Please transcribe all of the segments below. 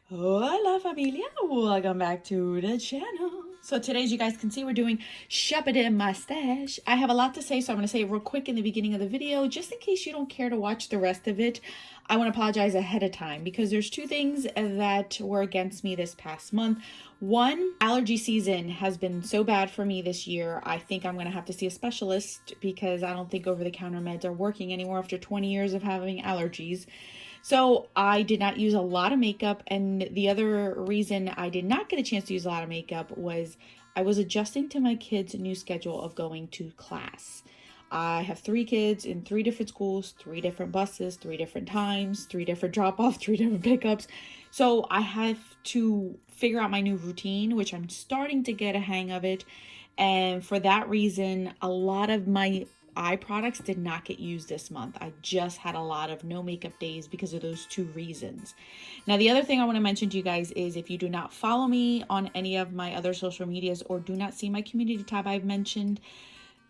Hola familia, welcome back to the channel. So today, as you guys can see, we're doing Shabada mustache. I have a lot to say, so I'm going to say it real quick in the beginning of the video, just in case you don't care to watch the rest of it. I want to apologize ahead of time because there's two things that were against me this past month. One, allergy season has been so bad for me this year. I think I'm going to have to see a specialist because I don't think over-the-counter meds are working anymore after 20 years of having allergies. So I did not use a lot of makeup, and the other reason I did not get a chance to use a lot of makeup was I was adjusting to my kids' new schedule of going to class. I have 3 kids in 3 different schools, 3 different buses, 3 different times, 3 different drop-offs, 3 different pickups. So I have to figure out my new routine, which I'm starting to get a hang of it. And for that reason, a lot of my eye products did not get used this month. I just had a lot of no makeup days because of those 2 reasons. Now, the other thing I want to mention to you guys is if you do not follow me on any of my other social medias or do not see my community tab I've mentioned,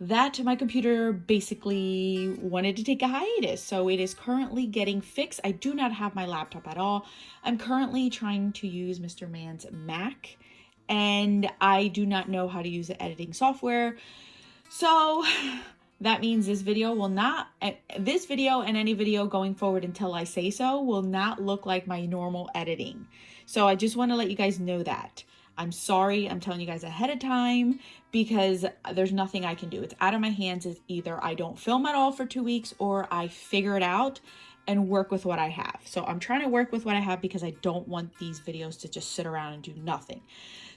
that my computer basically wanted to take a hiatus. So it is currently getting fixed. I do not have my laptop at all. I'm currently trying to use Mr. Man's Mac, and I do not know how to use the editing software. So that means this video and any video going forward until I say so will not look like my normal editing. So I just want to let you guys know that. I'm sorry, I'm telling you guys ahead of time because there's nothing I can do. It's out of my hands. It's either I don't film at all for 2 weeks or I figure it out and work with what I have. So I'm trying to work with what I have because I don't want these videos to just sit around and do nothing.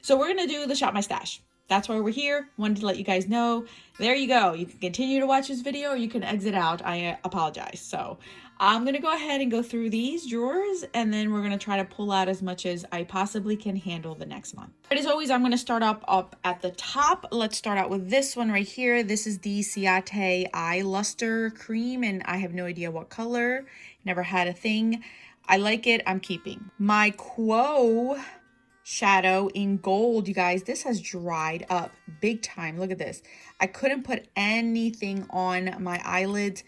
So we're going to do the Shop My Stash. That's why we're here. Wanted to let you guys know. There you go. You can continue to watch this video or you can exit out. I apologize. So I'm going to go ahead and go through these drawers and then we're going to try to pull out as much as I possibly can handle the next month. But as always, I'm going to start up at the top. Let's start out with this one right here. This is the Ciate Eye Luster Cream and I have no idea what color. Never had a thing. I like it. I'm keeping. My Quo shadow in gold, you guys, this has dried up big time. Look at this. I couldn't put anything on my eyelids.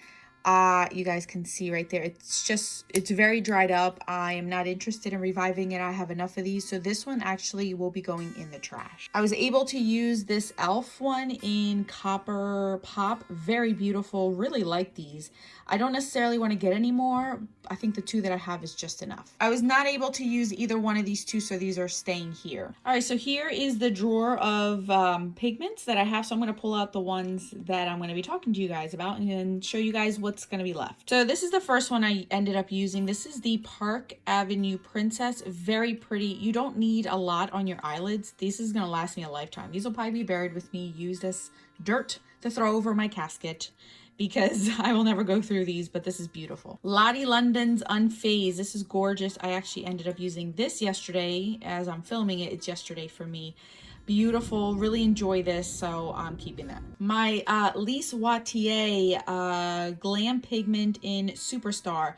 You guys can see right there. It's very dried up. I am not interested in reviving it. I have enough of these. So this one actually will be going in the trash. I was able to use this e.l.f. one in Copper Pop. Very beautiful. Really like these. I don't necessarily want to get any more. I think the 2 that I have is just enough. I was not able to use either one of these 2, so these are staying here. All right, so here is the drawer of pigments that I have. So I'm going to pull out the ones that I'm going to be talking to you guys about and show you guys what's going to be left. So this is the first one I ended up using. This is the Park Avenue Princess. Very pretty. You don't need a lot on your eyelids. This is going to last me a lifetime. These will probably be buried with me, used as dirt to throw over my casket, because I will never go through these, but this is beautiful. Lottie London's Unfazed. This is gorgeous. I actually ended up using this yesterday as I'm filming it. It's yesterday for me. Beautiful. Really enjoy this, so I'm keeping that. My Lise Wattier Glam Pigment in Superstar.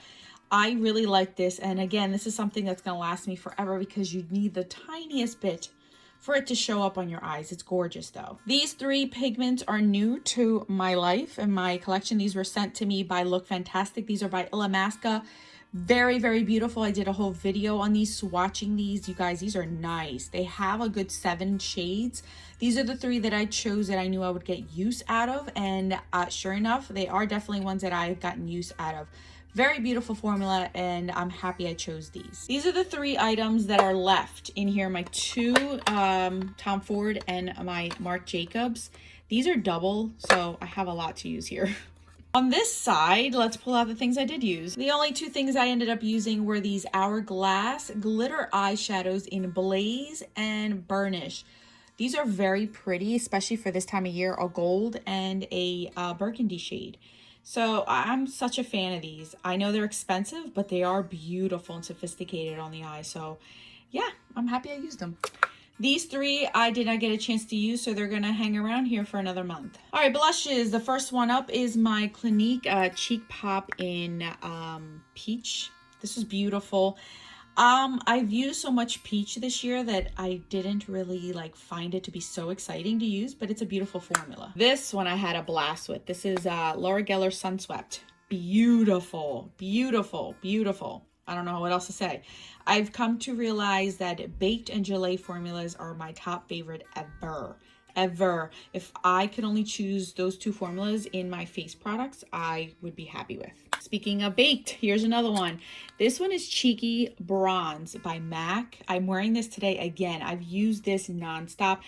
I really like this, and again, this is something that's going to last me forever because you need the tiniest bit for it to show up on your eyes. It's gorgeous though. These 3 pigments are new to my life and my collection. These were sent to me by Look Fantastic. These are by Illamasqua. Very, very beautiful. I did a whole video on these, swatching these. You guys, these are nice. They have a good 7 shades. These are the 3 that I chose that I knew I would get use out of, and sure enough, they are definitely ones that I've gotten use out of. Very beautiful formula, and I'm happy I chose these. These are the 3 items that are left in here. My 2 Tom Ford and my Marc Jacobs. These are double, so I have a lot to use here. On this side, let's pull out the things I did use. The only 2 things I ended up using were these Hourglass glitter eyeshadows in Blaze and Burnish. These are very pretty, especially for this time of year, a gold and a burgundy shade. So I'm such a fan of these. I know they're expensive, but they are beautiful and sophisticated on the eye. So yeah, I'm happy I used them. These 3 I did not get a chance to use, so they're going to hang around here for another month. All right, blushes. The first one up is my Clinique Cheek Pop in Peach. This is beautiful. I've used so much peach this year that I didn't really find it to be so exciting to use, but it's a beautiful formula. This one I had a blast with. This is Laura Geller Sunswept. Beautiful, beautiful, beautiful. I don't know what else to say. I've come to realize that baked and gelée formulas are my top favorite ever. Ever. If I could only choose those two formulas in my face products, I would be happy with. Speaking of baked, here's another one. This one is Cheeky Bronze by MAC. I'm wearing this today again. I've used this nonstop.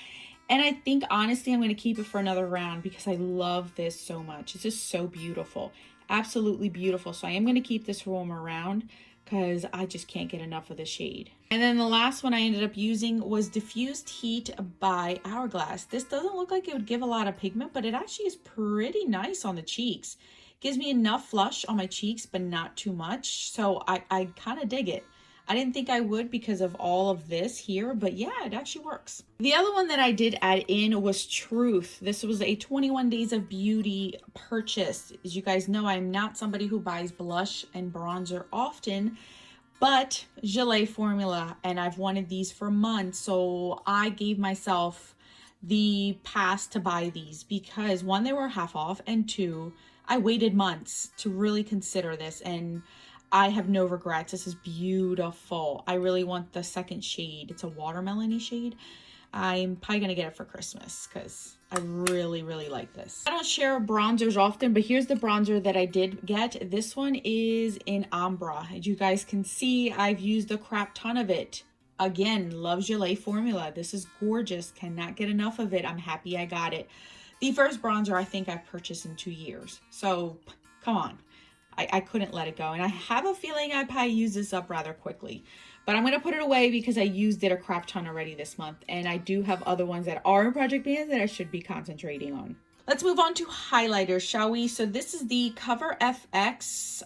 And I think honestly, I'm going to keep it for another round because I love this so much. It's just so beautiful. Absolutely beautiful. So I am going to keep this roam around because I just can't get enough of the shade. And then the last one I ended up using was Diffused Heat by Hourglass. This doesn't look like it would give a lot of pigment, but it actually is pretty nice on the cheeks. Gives me enough flush on my cheeks, but not too much. So I kind of dig it. I didn't think I would because of all of this here, but yeah, it actually works. The other one that I did add in was Truth. This was a 21 Days of Beauty purchase. As you guys know, I'm not somebody who buys blush and bronzer often, but gelée formula, and I've wanted these for months. So I gave myself the pass to buy these because one, they were half off, and two, I waited months to really consider this, and I have no regrets. This is beautiful. I really want the second shade. It's a watermelon-y shade. I'm probably going to get it for Christmas because I really, really like this. I don't share bronzers often, but here's the bronzer that I did get. This one is in Ombre. As you guys can see, I've used a crap ton of it. Again, love gelée formula. This is gorgeous. Cannot get enough of it. I'm happy I got it. The first bronzer I think I've purchased in 2 years. So come on. I couldn't let it go. And I have a feeling I probably use this up rather quickly. But I'm going to put it away because I used it a crap ton already this month. And I do have other ones that are in Project Bands that I should be concentrating on. Let's move on to highlighters, shall we? So this is the Cover FX.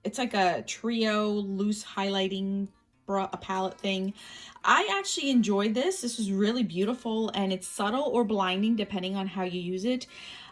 It's like a trio loose highlighting a palette thing. I actually enjoyed this. This is really beautiful, and it's subtle or blinding depending on how you use it.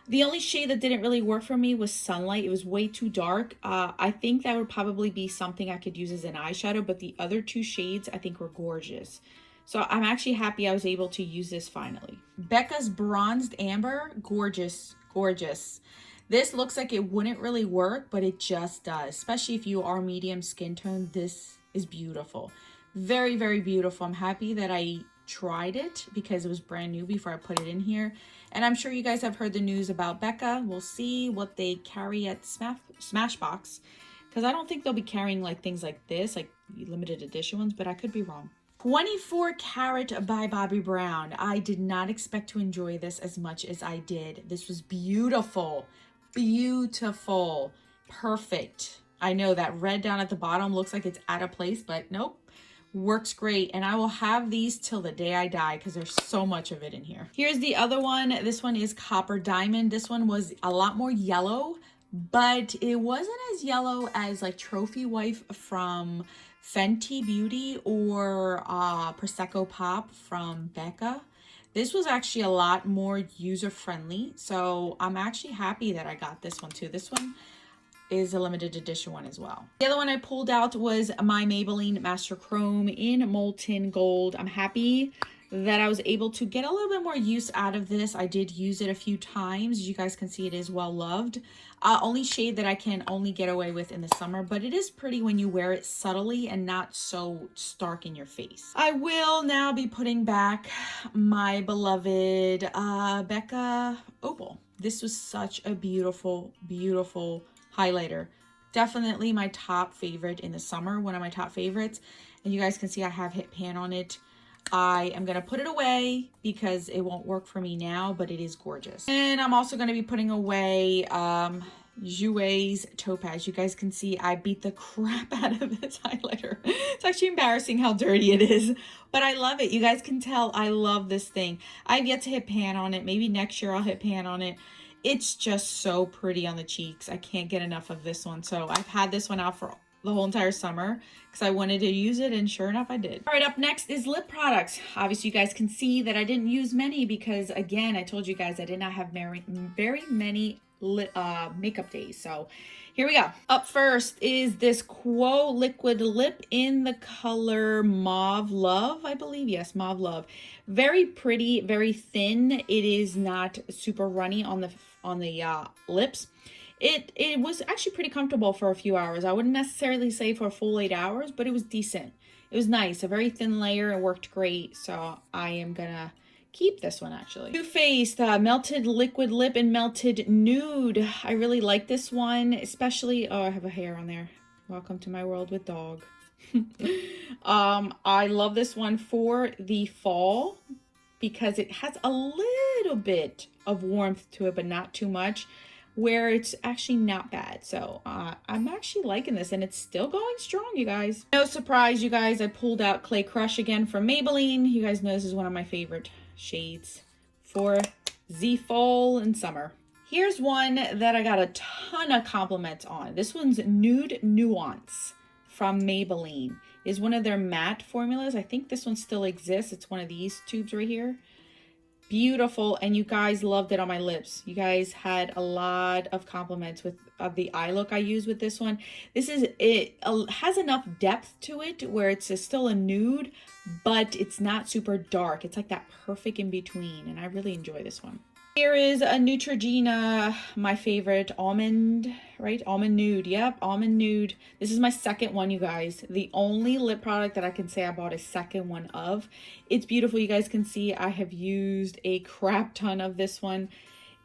The only shade that didn't really work for me was Sunlight. It was way too dark. I think that would probably be something I could use as an eyeshadow, but the other two shades I think were gorgeous. So I'm actually happy I was able to use this finally. Becca's Bronzed Amber, gorgeous, gorgeous. This looks like it wouldn't really work, but it just does. Especially if you are medium skin tone, this is beautiful. Very, very beautiful. I'm happy that I tried it because it was brand new before I put it in here. And I'm sure you guys have heard the news about Becca. We'll see what they carry at Smashbox, because I don't think they'll be carrying like things like this, like limited edition ones, but I could be wrong. 24 Karat by Bobbi Brown. I did not expect to enjoy this as much as I did. This was beautiful. Beautiful. Perfect. I know that red down at the bottom looks like it's out of place, but nope. Works great. And I will have these till the day I die because there's so much of it in here. Here's the other one. This one is Copper Diamond. This one was a lot more yellow, but it wasn't as yellow as like Trophy Wife from Fenty Beauty or Prosecco Pop from Becca. This was actually a lot more user-friendly. So I'm actually happy that I got this one too. This one is a limited edition one as well. The other one I pulled out was my Maybelline Master Chrome in Molten Gold. I'm happy that I was able to get a little bit more use out of this. I did use it a few times. As you guys can see, it is well loved. Only shade that I can only get away with in the summer, but it is pretty when you wear it subtly and not so stark in your face. I will now be putting back my beloved Becca Opal. This was such a beautiful, beautiful highlighter. Definitely my top favorite in the summer, one of my top favorites. And you guys can see I have hit pan on it. I am going to put it away because it won't work for me now, but it is gorgeous. And I'm also going to be putting away Jouer's Topaz. You guys can see I beat the crap out of this highlighter. It's actually embarrassing how dirty it is, but I love it. You guys can tell I love this thing. I've yet to hit pan on it. Maybe next year I'll hit pan on it. It's just so pretty on the cheeks. I can't get enough of this one. So I've had this one out for the whole entire summer because I wanted to use it, and sure enough I did. All right, up next is lip products. Obviously you guys can see that I didn't use many because, again, I told you guys I did not have very many makeup days. So here we go. Up first is this Quo liquid lip in the color Mauve Love, I believe. Yes, Mauve Love. Very pretty, very thin. It is not super runny on the lips. It was actually pretty comfortable for a few hours. I wouldn't necessarily say for a full 8 hours, but it was decent. It was nice, a very thin layer. It worked great. So I am gonna keep this one actually. Too Faced Melted Liquid Lip and Melted Nude. I really like this one, especially, oh, I have a hair on there. Welcome to my world with dog. I love this one for the fall because it has a little bit of warmth to it, but not too much, where it's actually not bad. So I'm actually liking this, and it's still going strong, you guys. No surprise, you guys, I pulled out Clay Crush again from Maybelline. You guys know this is one of my favorite shades for the fall and summer. Here's one that I got a ton of compliments on. This one's Nude Nuance from Maybelline. Is one of their matte formulas. I think this one still exists. It's one of these tubes right here. Beautiful, and you guys loved it on my lips. You guys had a lot of compliments with the eye look I use with this one. This is, it has enough depth to it where it's still a nude, but it's not super dark. It's like that perfect in between, and I really enjoy this one. Here is a Neutrogena, my favorite, almond, right? Almond Nude. Yep, almond nude. This is my second one, you guys. The only lip product that I can say I bought a second one of. It's beautiful. You guys can see I have used a crap ton of this one.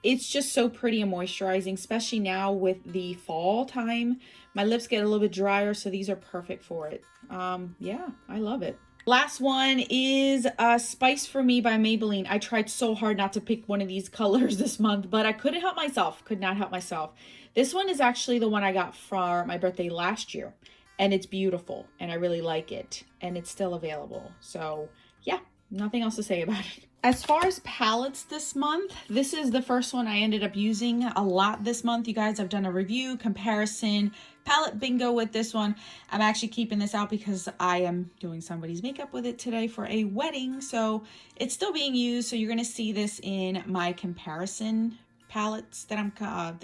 It's just so pretty and moisturizing, especially now with the fall time. My lips get a little bit drier, so these are perfect for it. Yeah, I love it. Last one is Spice for Me by Maybelline. I tried so hard not to pick one of these colors this month, but I couldn't help myself. Could not help myself. This one is actually the one I got for my birthday last year, and it's beautiful, and I really like it, and it's still available. So yeah, nothing else to say about it. As far as palettes this month, this is the first one I ended up using a lot this month. You guys, I've done a review, comparison, palette bingo with this one. I'm actually keeping this out because I am doing somebody's makeup with it today for a wedding. So it's still being used. So you're going to see this in my comparison palettes that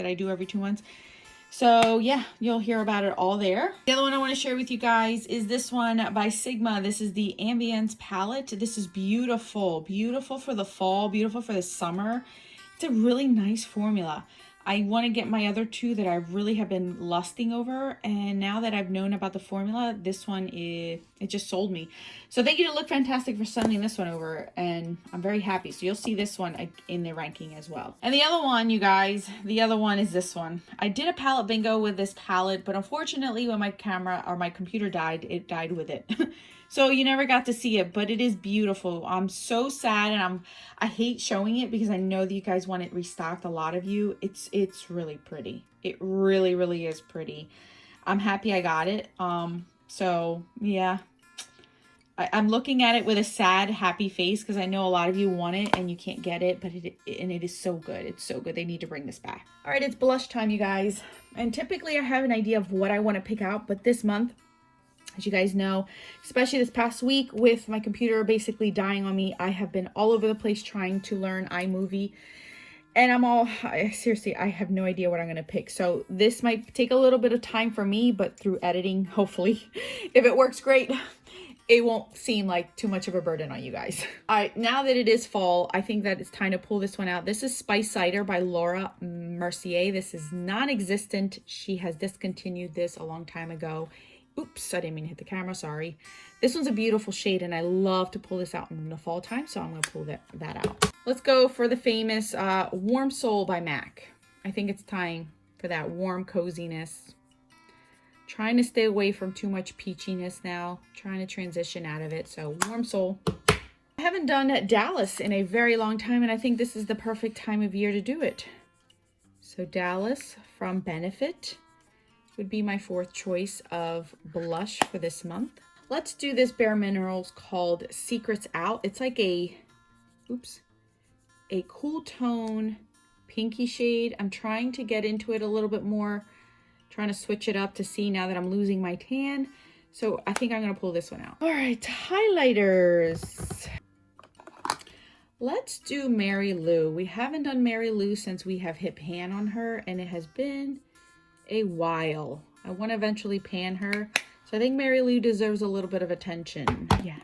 I do every 2 months. So yeah, you'll hear about it all there. The other one I want to share with you guys is this one by Sigma. This is the Ambience palette. This is beautiful, beautiful for the fall, beautiful for the summer. It's a really nice formula. I want to get my other two that I really have been lusting over, and now that I've known about the formula, this one it just sold me. So thank you to Look Fantastic for sending this one over, and I'm very happy. So you'll see this one in the ranking as well. And the other one, you guys, the other one is this one. I did a palette bingo with this palette, but unfortunately when my camera or my computer died, it died with it. So you never got to see it, but it is beautiful. I'm so sad, and I hate showing it because I know that you guys want it restocked, a lot of you. It's really pretty. It really, really is pretty. I'm happy I got it. So yeah, I'm looking at it with a sad, happy face because I know a lot of you want it and you can't get it, but it is so good. It's so good. They need to bring this back. All right, it's blush time, you guys. And typically I have an idea of what I want to pick out, but this month, as you guys know, especially this past week with my computer basically dying on me, I have been all over the place trying to learn iMovie. And seriously, I have no idea what I'm going to pick. So this might take a little bit of time for me, but through editing, hopefully, if it works great, it won't seem like too much of a burden on you guys. All right, now that it is fall, I think that it's time to pull this one out. This is Spice Cider by Laura Mercier. This is non-existent. She has discontinued this a long time ago. Oops, I didn't mean to hit the camera, sorry. This one's a beautiful shade, and I love to pull this out in the fall time, so I'm going to pull that out. Let's go for the famous Warm Soul by MAC. I think it's time for that warm coziness. Trying to stay away from too much peachiness now. Trying to transition out of it, so Warm Soul. I haven't done Dallas in a very long time, and I think this is the perfect time of year to do it. So Dallas from Benefit would be my fourth choice of blush for this month. Let's do this Bare Minerals called Secrets Out. It's like a cool tone pinky shade. I'm trying to get into it a little bit more, trying to switch it up to see now that I'm losing my tan. So I think I'm gonna pull this one out. All right, highlighters. Let's do Mary Lou. We haven't done Mary Lou since we have hit pan on her, and it has been a while. I want to eventually pan her, so I think Mary Lou deserves a little bit of attention. Yeah,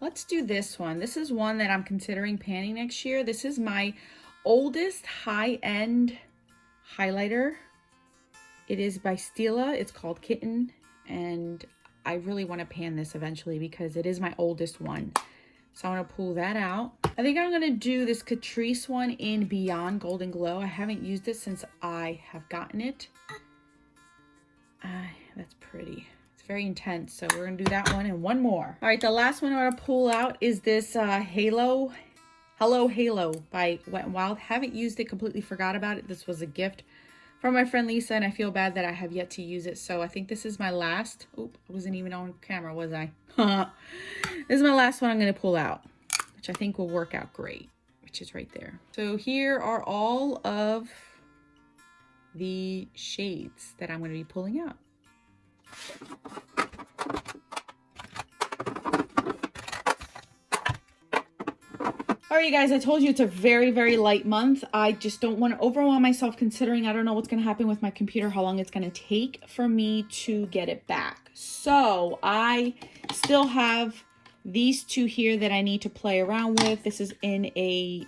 let's do this one. This is one that I'm considering panning next year. This is my oldest high-end highlighter It is by Stila. It's called Kitten, and I really want to pan this eventually because it is my oldest one. So I'm going to pull that out. I think I'm going to do this Catrice one in Beyond Golden Glow. I haven't used it since I have gotten it. That's pretty. It's very intense. So we're going to do that one and one more. All right, the last one I'm going to pull out is this Hello Halo by Wet n Wild. Haven't used it, completely forgot about it. This was a gift from my friend Lisa, and I feel bad that I have yet to use it. So I think this is my last. Oop, I wasn't even on camera, was I? This is my last one I'm going to pull out, which I think will work out great, which is right there. So here are all of the shades that I'm going to be pulling out. All right, you guys, I told you it's a very, very light month. I just don't want to overwhelm myself considering I don't know what's going to happen with my computer, how long it's going to take for me to get it back. So I still have these two here that I need to play around with. This is in a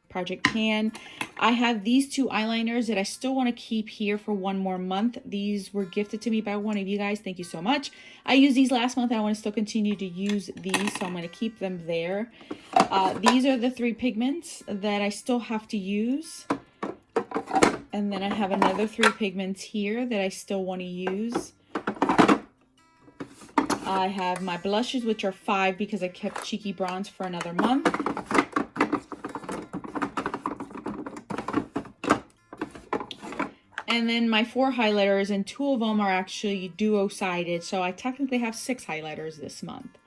project pan. I have these two eyeliners that I still want to keep here for one more month. These were gifted to me by one of you guys. Thank you so much. I used these last month. I want to still continue to use these, so I'm going to keep them there. These are the three pigments that I still have to use. And then I have another three pigments here that I still want to use. I have my blushes, which are 5 because I kept Cheeky Bronze for another month. And then my 4 highlighters, and 2 of them are actually duo-sided, so I technically have 6 highlighters this month.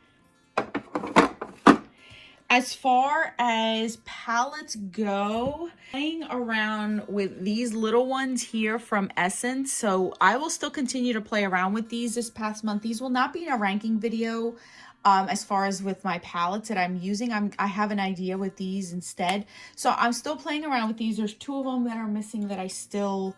As far as palettes go, playing around with these little ones here from Essence, so I will still continue to play around with these this past month. These will not be in a ranking video. As far as with my palettes that I'm using, I have an idea with these instead. So I'm still playing around with these. There's 2 of them that are missing that I still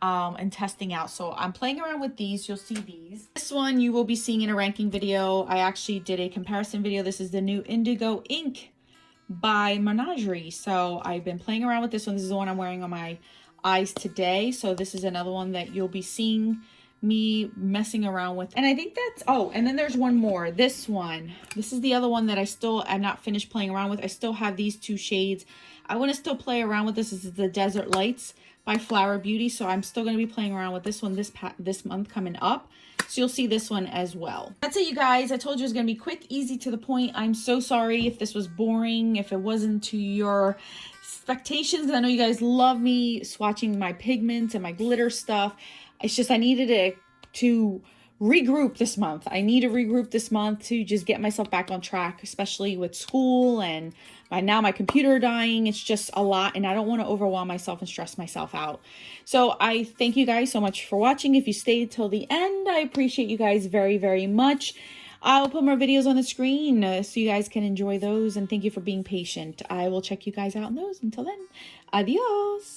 and testing out. So I'm playing around with these. You'll see these. This one you will be seeing in a ranking video. I actually did a comparison video. This is the new Indigo ink by Menagerie. So I've been playing around with this one. This is the one I'm wearing on my eyes today. So this is another one that you'll be seeing me messing around with. And I think that's, oh, and then there's one more. This one. This is the other one that I'm not finished playing around with. I still have these 2 shades. I want to still play around with this. This is the Desert Lights by Flower Beauty. So I'm still going to be playing around with this one this month coming up. So you'll see this one as well. That's it, you guys. I told you it was going to be quick, easy, to the point. I'm so sorry if this was boring, if it wasn't to your expectations. I know you guys love me swatching my pigments and my glitter stuff. It's just I needed to regroup this month. I need to regroup this month to just get myself back on track, especially with school and by now my computer dying. It's just a lot, and I don't want to overwhelm myself and stress myself out. So I thank you guys so much for watching. If you stayed till the end, I appreciate you guys very, very much. I'll put more videos on the screen so you guys can enjoy those, and thank you for being patient. I will check you guys out in those. Until then, adios.